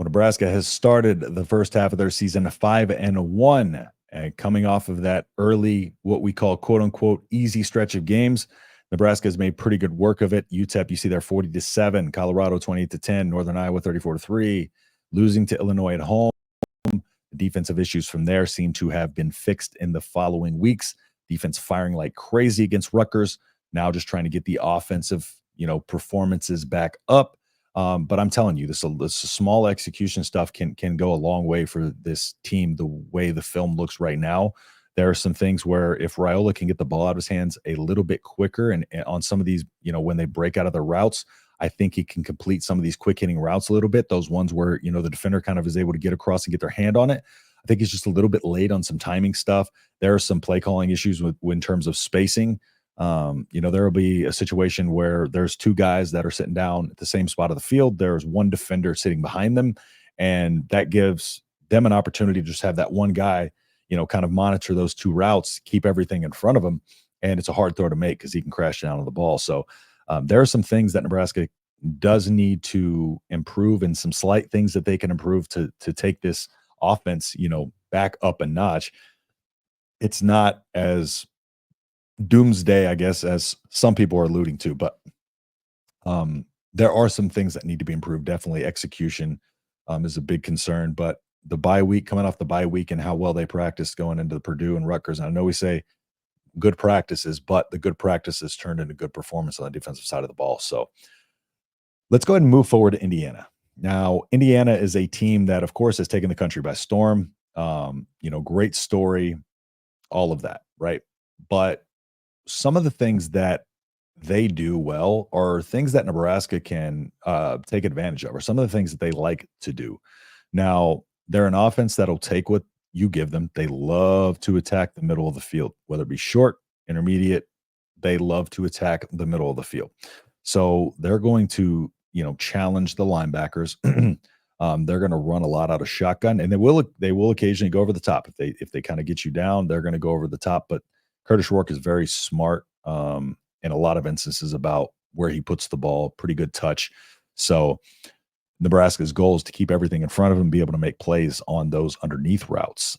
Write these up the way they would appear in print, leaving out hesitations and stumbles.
Well, Nebraska has started the first half of their season 5-1, and coming off of that early, what we call "quote unquote" easy stretch of games. Nebraska has made pretty good work of it. UTEP, you see there 40-7, Colorado 28-10, Northern Iowa 34-3, losing to Illinois at home. The defensive issues from there seem to have been fixed in the following weeks. Defense firing like crazy against Rutgers. Now just trying to get the offensive, performances back up. But I'm telling you, this small execution stuff can go a long way for this team. The way the film looks right now, there are some things where if Raiola can get the ball out of his hands a little bit quicker, and on some of these, when they break out of their routes, I think he can complete some of these quick hitting routes a little bit. Those ones where the defender kind of is able to get across and get their hand on it. I think he's just a little bit late on some timing stuff. There are some play calling issues in terms of spacing. There will be a situation where there's two guys that are sitting down at the same spot of the field. There's one defender sitting behind them, and that gives them an opportunity to just have that one guy, kind of monitor those two routes, keep everything in front of him. And it's a hard throw to make because he can crash down on the ball. So there are some things that Nebraska does need to improve, and some slight things that they can improve to take this offense, back up a notch. It's not as doomsday, I guess, as some people are alluding to, but there are some things that need to be improved. Definitely execution is a big concern, but the bye week, coming off the bye week and how well they practiced going into the Purdue and Rutgers. And I know we say good practices, but the good practices turned into good performance on the defensive side of the ball. So let's go ahead and move forward to Indiana. Now, Indiana is a team that, of course, has taken the country by storm. Great story, all of that, right? But some of the things that they do well are things that Nebraska can take advantage of, or some of the things that they like to do. Now, they're an offense that'll take what you give them. They love to attack the middle of the field, whether it be short, intermediate. They love to attack the middle of the field. So they're going to, challenge the linebackers. They're going to run a lot out of shotgun, and they will occasionally go over the top. If they kind of get you down, they're going to go over the top. But Curtis Rourke is very smart in a lot of instances about where he puts the ball. Pretty good touch. So Nebraska's goal is to keep everything in front of him, be able to make plays on those underneath routes.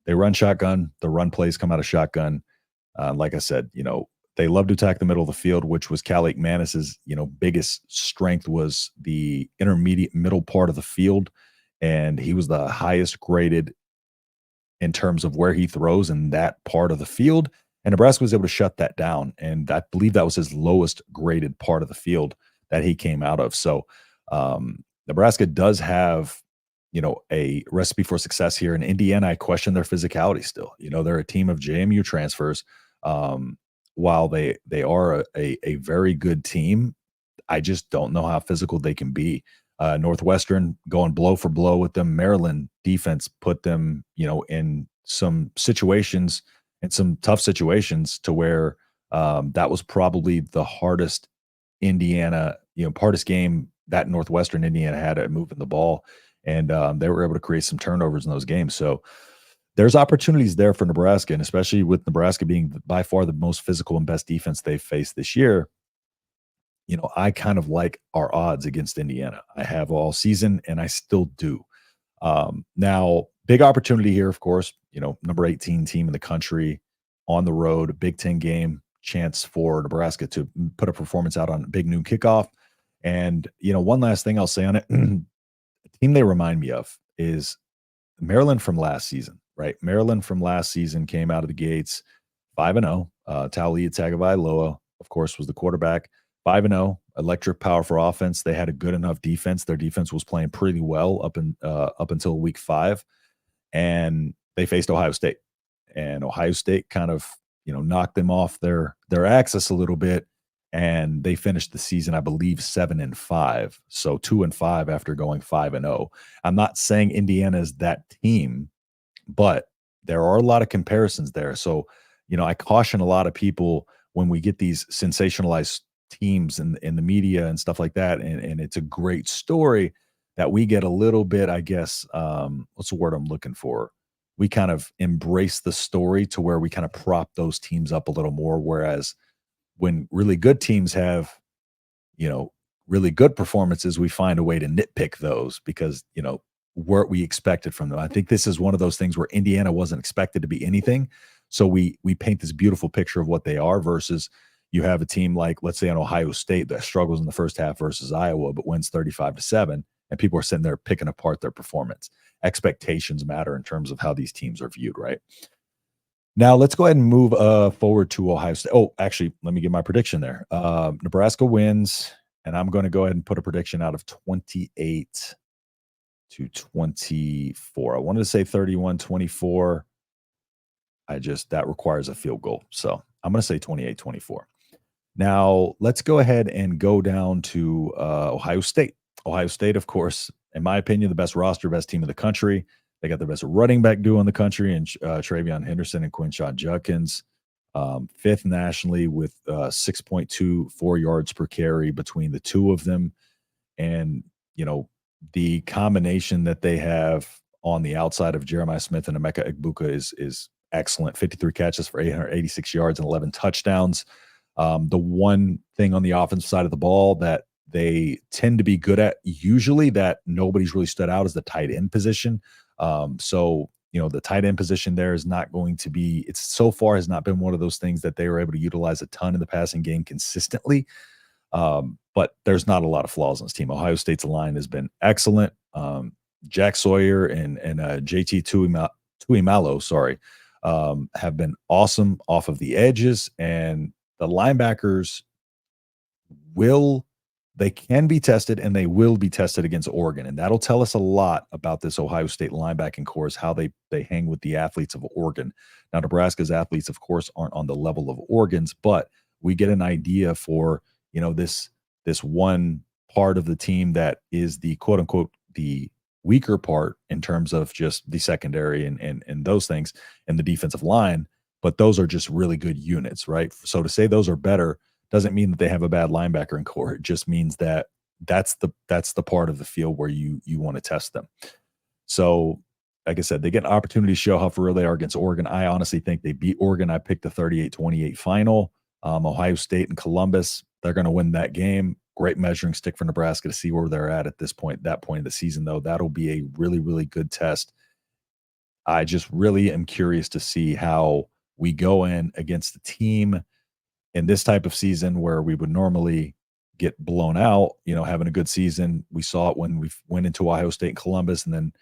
They run shotgun. The run plays come out of shotgun. Like I said, they love to attack the middle of the field, which was Calic Manis's, biggest strength was the intermediate middle part of the field. And he was the highest graded in terms of where he throws in that part of the field. And Nebraska was able to shut that down. And I believe that was his lowest graded part of the field that he came out of. So Nebraska does have, a recipe for success here. In Indiana, I question their physicality still. They're a team of JMU transfers. While they are a very good team, I just don't know how physical they can be. Northwestern going blow for blow with them. Maryland defense put them, in some situations, in some tough situations, to where that was probably the hardest hardest game that Northwestern Indiana had at moving the ball. And they were able to create some turnovers in those games. So there's opportunities there for Nebraska, and especially with Nebraska being by far the most physical and best defense they've faced this year. I kind of like our odds against Indiana. I have all season, and I still do. Now, big opportunity here, of course, number 18 team in the country on the road, a Big Ten game, chance for Nebraska to put a performance out on a big noon kickoff. And, one last thing I'll say on it, the team they remind me of is Maryland from last season, right? Maryland from last season came out of the gates 5-0. Taulia Tagovailoa, of course, was the quarterback. 5-0, electric, powerful offense. They had a good enough defense. Their defense was playing pretty well up until week 5, and they faced Ohio State. And Ohio State kind of, knocked them off their axis a little bit, and they finished the season, I believe, 7-5. So 2-5 after going 5-0. I'm not saying Indiana is that team, but there are a lot of comparisons there. So, I caution a lot of people when we get these sensationalized teams in the media and stuff like that, and it's a great story, that we get a little bit, I guess, what's the word I'm looking for? We kind of embrace the story to where we kind of prop those teams up a little more. Whereas when really good teams have, really good performances, we find a way to nitpick those because, what we expected from them. I think this is one of those things where Indiana wasn't expected to be anything. So we paint this beautiful picture of what they are versus you have a team like, let's say, an Ohio State that struggles in the first half versus Iowa, but wins 35-7, and people are sitting there picking apart their performance. Expectations matter in terms of how these teams are viewed, right? Now let's go ahead and move forward to Ohio State. Oh, actually, let me give my prediction there. Nebraska wins, and I'm going to go ahead and put a prediction out of 28-24. I wanted to say 31-24. That requires a field goal. So I'm going to say 28-24. Now let's go ahead and go down to Ohio State. Ohio State, of course, in my opinion, the best roster, best team in the country. They got the best running back duo in the country, and Travion Henderson and Quinshon Judkins. Fifth nationally with 6.24 yards per carry between the two of them. And, the combination that they have on the outside of Jeremiah Smith and Emeka Egbuka is excellent. 53 catches for 886 yards and 11 touchdowns. The one thing on the offensive side of the ball that they tend to be good at usually that nobody's really stood out is the tight end position. The tight end position there is not going to be, it's so far has not been one of those things that they were able to utilize a ton in the passing game consistently. But there's not a lot of flaws in this team. Ohio State's line has been excellent. Jack Sawyer and JT Tuimalo, have been awesome off of the edges, and the linebackers they can be tested, and they will be tested against Oregon. And that'll tell us a lot about this Ohio State linebacking core, is how they hang with the athletes of Oregon. Now, Nebraska's athletes, of course, aren't on the level of Oregon's, but we get an idea for, this one part of the team that is the quote unquote the weaker part in terms of just the secondary and those things and the defensive line. But those are just really good units, right? So to say those are better doesn't mean that they have a bad linebacker in core. It just means that that's the part of the field where you want to test them. So, like I said, they get an opportunity to show how for real they are against Oregon. I honestly think they beat Oregon. I picked the 38-28 final. Ohio State and Columbus, they're going to win that game. Great measuring stick for Nebraska to see where they're at this point, that point of the season, though. That'll be a really, really good test. I just really am curious to see how we go in against the team in this type of season where we would normally get blown out, having a good season. We saw it when we went into Ohio State and Columbus, and then,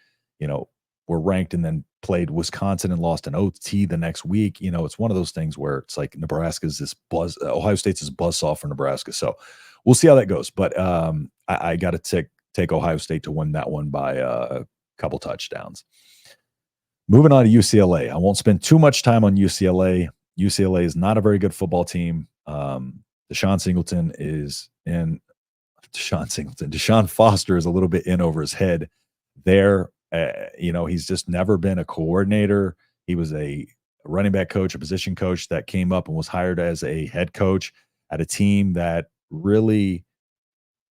we're ranked and then played Wisconsin and lost an OT the next week. It's one of those things where it's like Nebraska's this Ohio State's this buzzsaw for Nebraska. So we'll see how that goes. But I got to take Ohio State to win that one by a couple touchdowns. Moving on to UCLA. I won't spend too much time on UCLA. UCLA is not a very good football team. Deshaun Foster is a little bit in over his head there. He's just never been a coordinator. He was a running back coach, a position coach that came up and was hired as a head coach at a team that really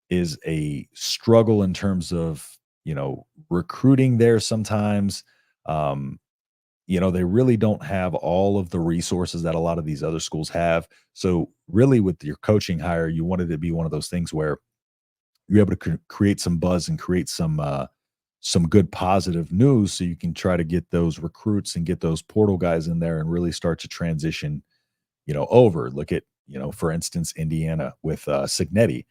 is a struggle in terms of, recruiting there sometimes. They really don't have all of the resources that a lot of these other schools have. So really with your coaching hire, you wanted it to be one of those things where you're able to create some buzz and create some good positive news so you can try to get those recruits and get those portal guys in there and really start to transition, over. Look at, for instance, Indiana with Cignetti.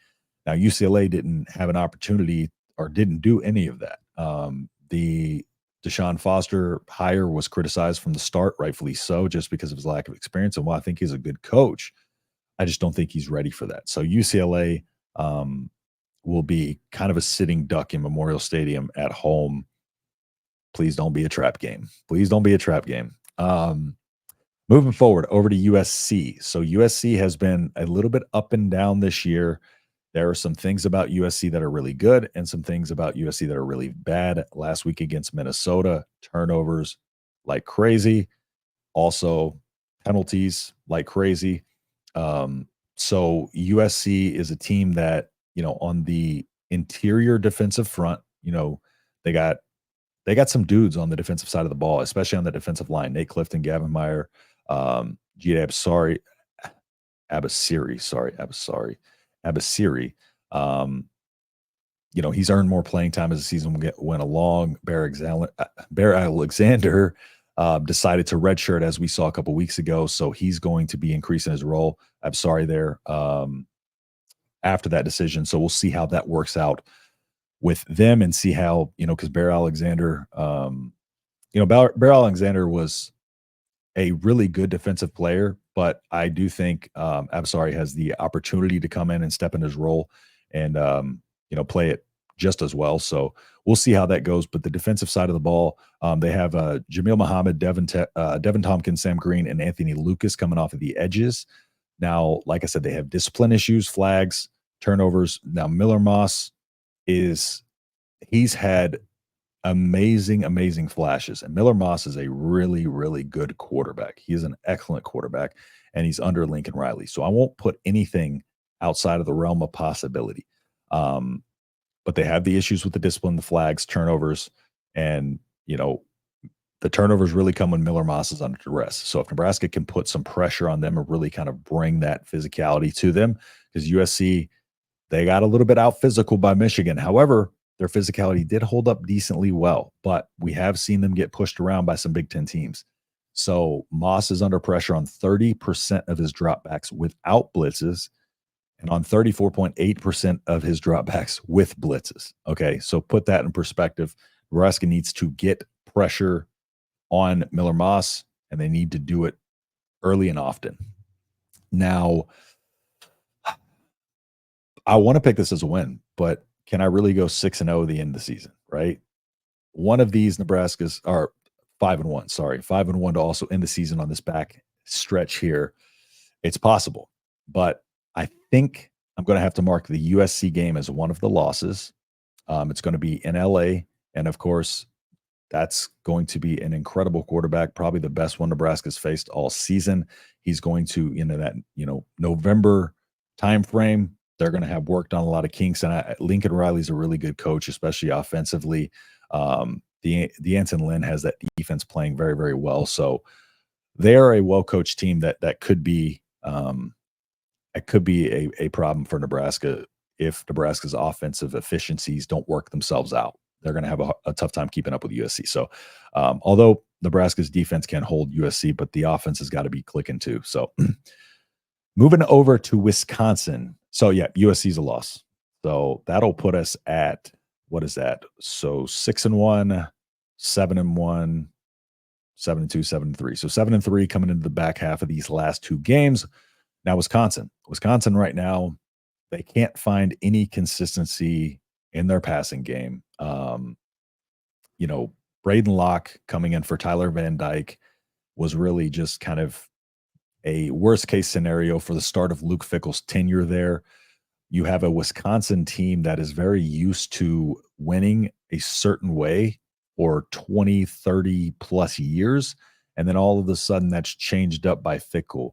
Now, UCLA didn't have an opportunity or didn't do any of that. The Deshaun Foster hire was criticized from the start, rightfully so, just because of his lack of experience. And while I think he's a good coach, I just don't think he's ready for that. So UCLA will be kind of a sitting duck in Memorial Stadium at home. Please don't be a trap game. Please don't be a trap game. Moving forward over to USC. So USC has been a little bit up and down this year. There are some things about USC that are really good and some things about USC that are really bad. Last week against Minnesota, turnovers like crazy. Also penalties like crazy. So USC is a team that, on the interior defensive front, they got some dudes on the defensive side of the ball, especially on the defensive line. Nate Clifton, Gavin Meyer, Abasiri. Um, he's earned more playing time as the season went along. Bear Alexander decided to redshirt, as we saw a couple weeks ago, so he's going to be increasing his role. I'm sorry there after that decision, so we'll see how that works out with them and see how because Bear Alexander, Bear Alexander was a really good defensive player, but I do think Absari has the opportunity to come in and step in his role and play it just as well. So we'll see how that goes. But the defensive side of the ball, they have Jamil Muhammad, Devin Tompkins, Sam Green, and Anthony Lucas coming off of the edges. Now, like I said, they have discipline issues, flags, turnovers. Now Miller Moss he's had amazing flashes. And Miller Moss is a really, really good quarterback. He is an excellent quarterback, and he's under Lincoln Riley. So I won't put anything outside of the realm of possibility. But they have the issues with the discipline, the flags, turnovers, and the turnovers really come when Miller Moss is under duress. So if Nebraska can put some pressure on them and really kind of bring that physicality to them, because USC, they got a little bit out physical by Michigan. However, their physicality did hold up decently well, but we have seen them get pushed around by some Big Ten teams. So Moss is under pressure on 30% of his dropbacks without blitzes and on 34.8% of his dropbacks with blitzes. Okay, so put that in perspective. Nebraska needs to get pressure on Miller Moss, and they need to do it early and often. Now, I want to pick this as a win, but can I really go 6-0 at the end of the season, right? One of these Nebraskas are 5-1, 5-1 to also end the season on this back stretch here. It's possible, but I think I'm going to have to mark the USC game as one of the losses. It's going to be in LA, and of course, that's going to be an incredible quarterback, probably the best one Nebraska's faced all season. He's going to, that November time frame, they're going to have worked on a lot of kinks, and Lincoln Riley's a really good coach, especially offensively. The Anton Lynn has that defense playing very, very well. So they are a well-coached team that could be a problem for Nebraska if Nebraska's offensive efficiencies don't work themselves out. They're going to have a tough time keeping up with USC. So although Nebraska's defense can hold USC, but the offense has got to be clicking too. So moving over to Wisconsin. So yeah, USC's a loss. So that'll put us at, what is that? So 6-1, 7-1, 7-2, 7-3. So 7-3 coming into the back half of these last two games. Now Wisconsin right now, they can't find any consistency in their passing game. Braden Locke coming in for Tyler Van Dyke was really just kind of a worst case scenario for the start of Luke Fickell's tenure there. You have a Wisconsin team that is very used to winning a certain way for 20, 30 plus years. And then all of a sudden that's changed up by Fickell.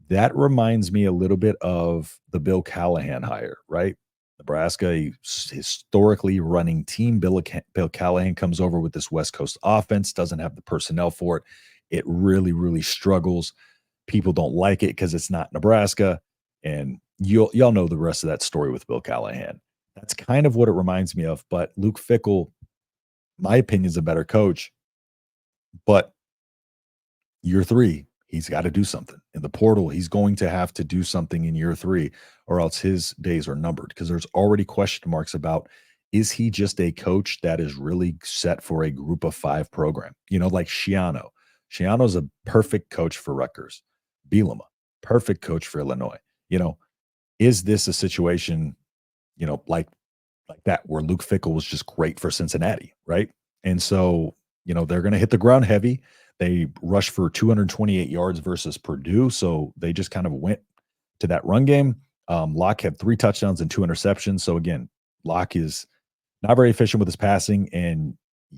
That reminds me a little bit of the Bill Callahan hire, right? Nebraska, a historically running team. Bill Callahan comes over with this West Coast offense, doesn't have the personnel for it. It really, really struggles. People don't like it because it's not Nebraska. And y'all know the rest of that story with Bill Callahan. That's kind of what it reminds me of. But Luke Fickell, my opinion, is a better coach. But year three, he's got to do something. In the portal, he's going to have to do something in year three, or else his days are numbered, because there's already question marks about, is he just a coach that is really set for a group of five program? Like Schiano. Schiano's a perfect coach for Rutgers. Bielema, perfect coach for Illinois. Is this a situation, like that, where Luke Fickell was just great for Cincinnati, right? And so, they're going to hit the ground heavy. They rushed for 228 yards versus Purdue, so they just kind of went to that run game. Locke had 3 touchdowns and 2 interceptions. So again, Locke is not very efficient with his passing, and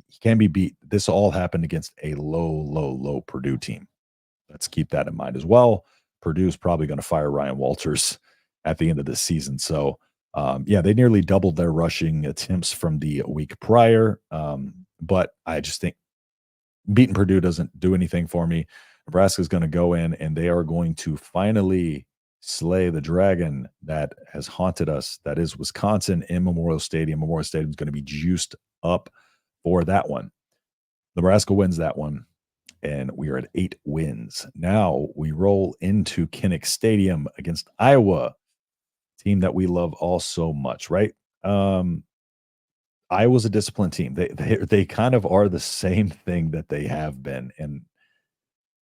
he can be beat. This all happened against a low Purdue team. Let's keep that in mind as well. Purdue's probably going to fire Ryan Walters at the end of this season. So, they nearly doubled their rushing attempts from the week prior. But I just think beating Purdue doesn't do anything for me. Nebraska's going to go in, and they are going to finally slay the dragon that has haunted us. That is Wisconsin in Memorial Stadium. Memorial Stadium is going to be juiced up for that one. Nebraska wins that one, and we are at 8 wins. Now we roll into Kinnick Stadium against Iowa, team that we love all so much, right? Iowa's a disciplined team. They kind of are the same thing that they have been, and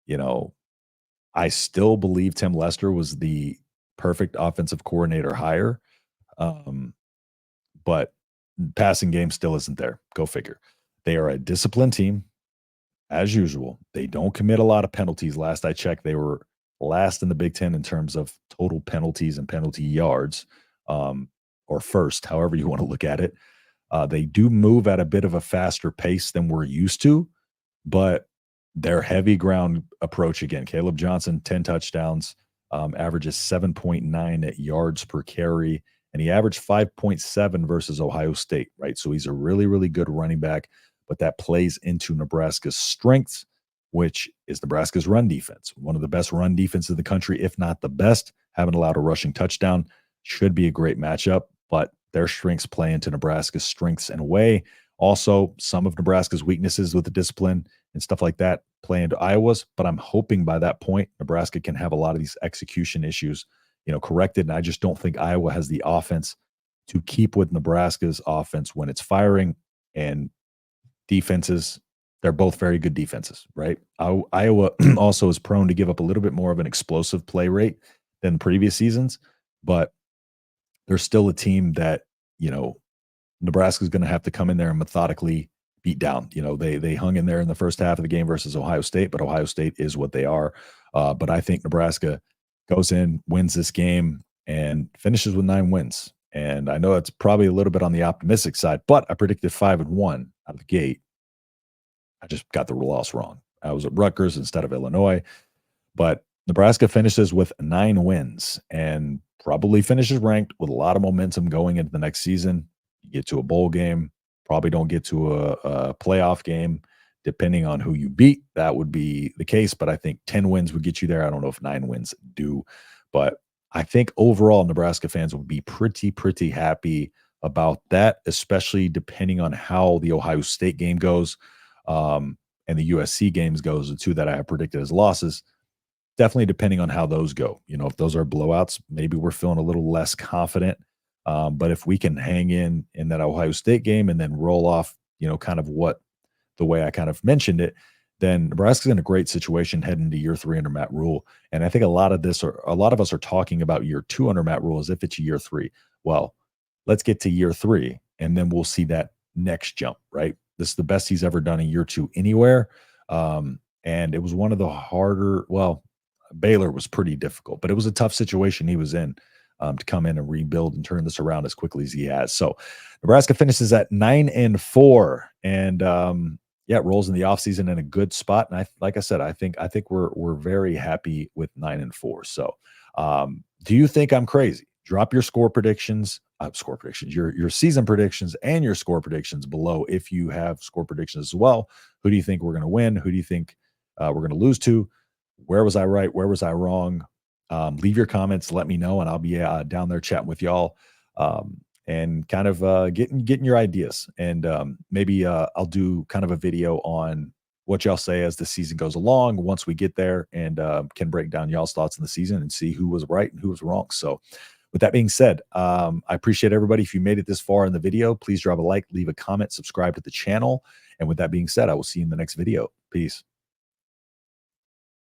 you know, I still believe Tim Lester was the perfect offensive coordinator hire, um, but passing game still isn't there. Go figure. They are a disciplined team as usual. They don't commit a lot of penalties. Last I checked, they were last in the Big Ten in terms of total penalties and penalty yards, or first, however you want to look at it. They do move at a bit of a faster pace than we're used to, but their heavy ground approach again. Caleb Johnson, 10 touchdowns, averages 7.9 yards per carry, and he averaged 5.7 versus Ohio State, right? So he's a really, really good running back, but that plays into Nebraska's strengths, which is Nebraska's run defense. One of the best run defenses in the country, if not the best. Haven't allowed a rushing touchdown. Should be a great matchup, but their strengths play into Nebraska's strengths in a way. Also, some of Nebraska's weaknesses with the discipline and stuff like that play into Iowa's, but I'm hoping by that point, Nebraska can have a lot of these execution issues, corrected. And I just don't think Iowa has the offense to keep with Nebraska's offense when it's firing, and defenses. They're both very good defenses, right? Iowa also is prone to give up a little bit more of an explosive play rate than previous seasons, but they're still a team that, Nebraska's going to have to come in there and methodically beat down. They hung in there in the first half of the game versus Ohio State, but Ohio State is what they are. But I think Nebraska goes in, wins this game, and finishes with 9 wins. And I know that's probably a little bit on the optimistic side, but I predicted 5-1 out of the gate. I just got the loss wrong. I was at Rutgers instead of Illinois, but Nebraska finishes with 9 wins and probably finishes ranked with a lot of momentum going into the next season. You get to a bowl game, probably don't get to a playoff game, depending on who you beat. That would be the case, but I think 10 wins would get you there. I don't know if 9 wins do, but I think overall Nebraska fans will be pretty happy about that, especially depending on how the Ohio State game goes, and the USC games goes, the two that I have predicted as losses. Definitely depending on how those go. If those are blowouts, maybe we're feeling a little less confident. But if we can hang in that Ohio State game and then roll off, kind of the way I kind of mentioned it, then Nebraska's in a great situation heading into year 3 under Matt Rule. And I think a lot of us are talking about year 2 under Matt Rule as if it's year 3. Well, let's get to year 3 and then we'll see that next jump, right? This is the best he's ever done in year 2 anywhere. And it was one of the harder, Baylor was pretty difficult, but it was a tough situation he was in, to come in and rebuild and turn this around as quickly as he has. So Nebraska finishes at 9-4, and rolls in the offseason in a good spot. And like I said, I think we're very happy with 9-4. So do you think I'm crazy? Drop your your season predictions and your score predictions below if you have score predictions as well. Who do you think we're going to win? Who do you think we're going to lose to? Where was I right? Where was I wrong? Leave your comments. Let me know, and I'll be down there chatting with y'all, and kind of getting your ideas. And maybe I'll do kind of a video on what y'all say as the season goes along once we get there, and can break down y'all's thoughts on the season and see who was right and who was wrong. So with that being said, I appreciate everybody. If you made it this far in the video, please drop a like, leave a comment, subscribe to the channel. And with that being said, I will see you in the next video. Peace.